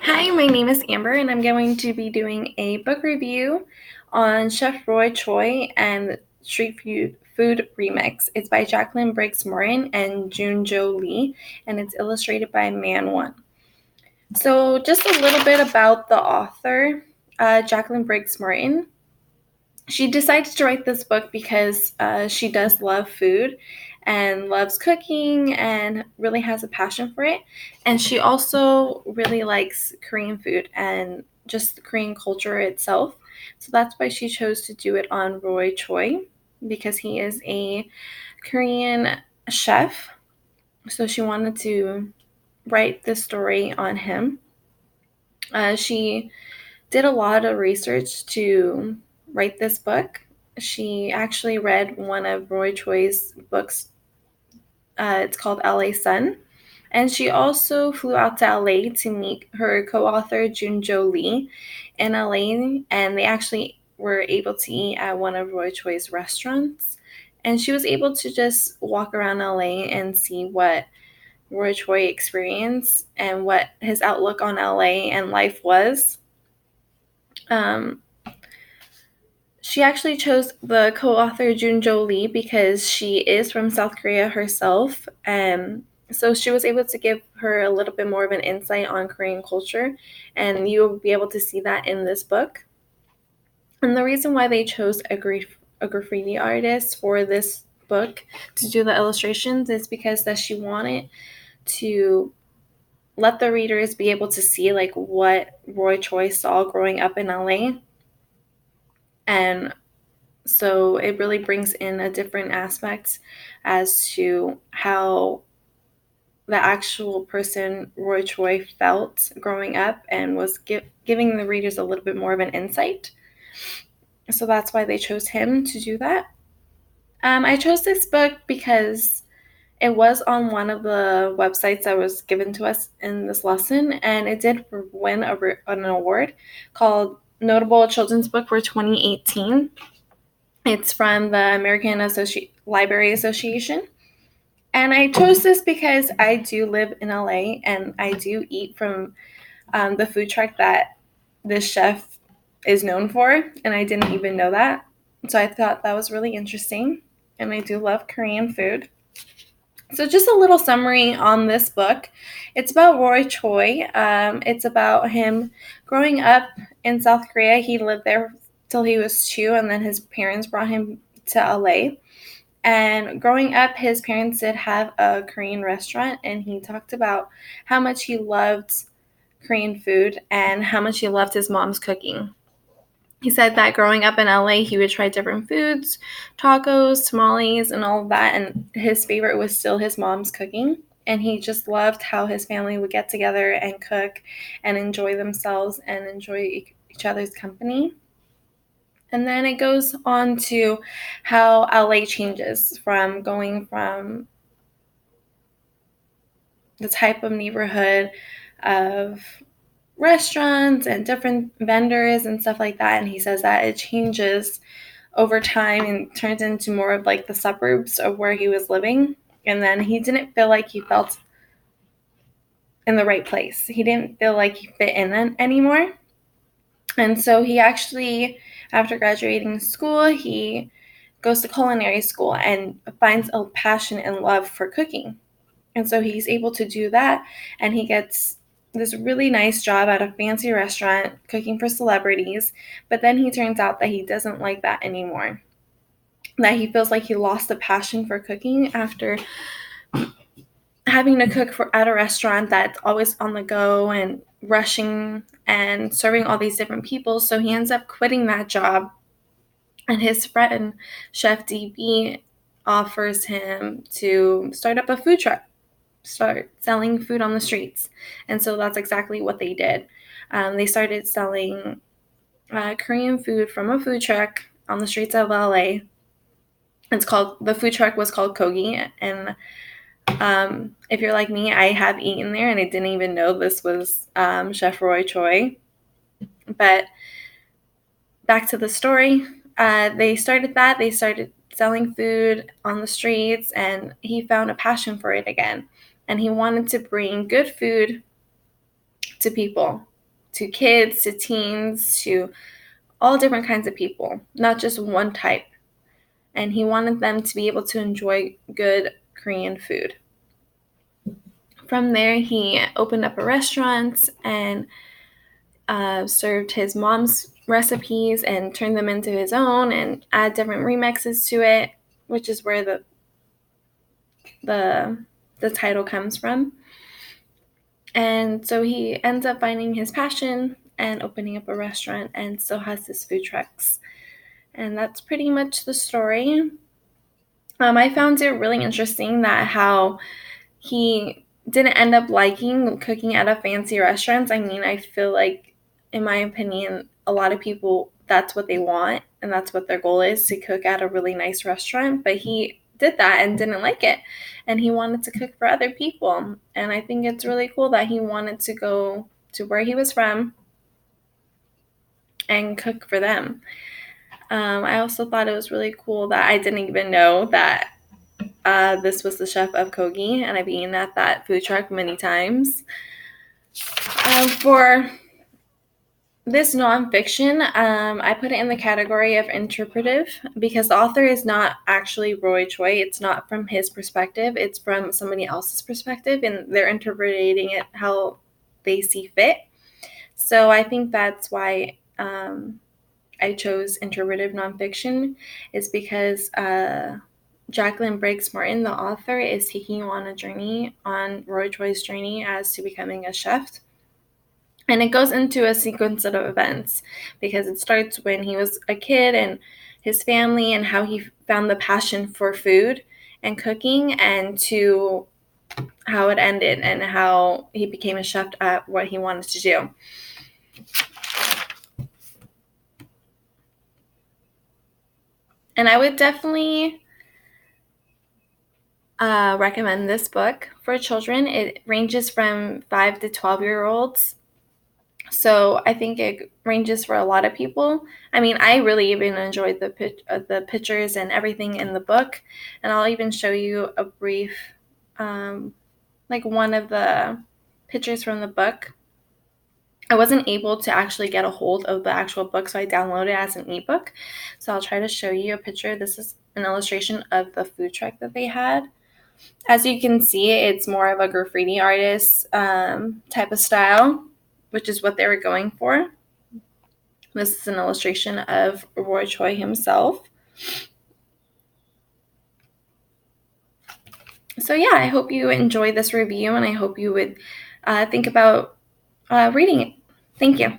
Hi, my name is Amber, and I'm going to be doing a book review on Chef Roy Choi and Street Food Remix. It's by Jacqueline Briggs Morton and Junjo Lee, and it's illustrated by Man One. So, just a little bit about the author, Jacqueline Briggs Morton. She decided to write this book because she does love food and loves cooking and really has a passion for it. And she also really likes Korean food and just the Korean culture itself. So that's why she chose to do it on Roy Choi, because he is a Korean chef. So she wanted to write this story on him. She did a lot of research to write this book. She actually read one of Roy Choi's books. It's called LA Sun. And she also flew out to LA to meet her co author, Junjo Lee, in LA. And they actually were able to eat at one of Roy Choi's restaurants. And she was able to just walk around LA and see what Roy Choi experienced and what his outlook on LA and life was. Um, She actually chose the co-author Junjo Lee because she is from South Korea herself, and so she was able to give her a little bit more of an insight on Korean culture, and you will be able to see that in this book. And the reason why they chose a graffiti artist for this book to do the illustrations is because that she wanted to let the readers be able to see like what Roy Choi saw growing up in LA, and so it really brings in a different aspect as to how the actual person Roy Choi felt growing up and was giving the readers a little bit more of an insight. So that's why they chose him to do that. I chose this book because it was on one of the websites that was given to us in this lesson, and it did win an award called Notable Children's Book for 2018. It's from the American Library Association. And I chose this because I do live in LA and I do eat from the food truck that this chef is known for. And I didn't even know that. So I thought that was really interesting. And I do love Korean food. So, just a little summary on this book. It's about Roy Choi. It's about him growing up in South Korea. He lived there till he was 2, and then his parents brought him to LA. And growing up, his parents did have a Korean restaurant, and he talked about how much he loved Korean food and how much he loved his mom's cooking. He said that growing up in LA, he would try different foods, tacos, tamales, and all of that. And his favorite was still his mom's cooking. And he just loved how his family would get together and cook and enjoy themselves and enjoy each other's company. And then it goes on to how LA changes from going from the type of neighborhood of restaurants and different vendors and stuff like that. And he says that it changes over time and turns into more of like the suburbs of where he was living. And then he didn't feel like he felt in the right place. He didn't feel like he fit in anymore. And so he actually, after graduating school, he goes to culinary school and finds a passion and love for cooking. And so he's able to do that, and he gets this really nice job at a fancy restaurant cooking for celebrities. But then he turns out that he doesn't like that anymore. That he feels like he lost the passion for cooking after having to cook at a restaurant that's always on the go and rushing and serving all these different people. So he ends up quitting that job, and his friend, Chef DB, offers him to start up a food truck, start selling food on the streets. And so that's exactly what they did. They started selling Korean food from a food truck on the streets of LA. The food truck was called Kogi. And if you're like me, I have eaten there and I didn't even know this was Chef Roy Choi. But back to the story. They started selling food on the streets, and he found a passion for it again. And he wanted to bring good food to people. to kids, to teens, to all different kinds of people, not just one type. And he wanted them to be able to enjoy good Korean food. From there, he opened up a restaurant and served his mom's recipes and turned them into his own and add different remixes to it, which is where the title comes from. And so he ends up finding his passion and opening up a restaurant and still has his food trucks. And that's pretty much the story. I found it really interesting that how he didn't end up liking cooking at a fancy restaurant. I mean, I feel like, in my opinion, a lot of people, that's what they want and that's what their goal is, to cook at a really nice restaurant. But he did that and didn't like it. And he wanted to cook for other people. And I think it's really cool that he wanted to go to where he was from and cook for them. I also thought it was really cool that I didn't even know that this was the chef of Kogi, and I've eaten at that food truck many times. For this nonfiction, I put it in the category of interpretive because the author is not actually Roy Choi. It's not from his perspective. It's from somebody else's perspective, and they're interpreting it how they see fit. So I think that's why I chose interpretive nonfiction, is because Jacqueline Briggs Morton, the author, is taking you on a journey, on Roy Choi's journey as to becoming a chef. And it goes into a sequence of events because it starts when he was a kid and his family and how he found the passion for food and cooking, and to how it ended and how he became a chef at what he wanted to do. And I would definitely recommend this book for children. It ranges from 5 to 12-year-olds. So I think it ranges for a lot of people. I mean, I really even enjoyed the pictures and everything in the book. And I'll even show you a brief, like one of the pictures from the book. I wasn't able to actually get a hold of the actual book, so I downloaded it as an ebook. So I'll try to show you a picture. This is an illustration of the food truck that they had. As you can see, it's more of a graffiti artist type of style, which is what they were going for. This is an illustration of Roy Choi himself. So yeah, I hope you enjoy this review, and I hope you would think about reading it. Thank you.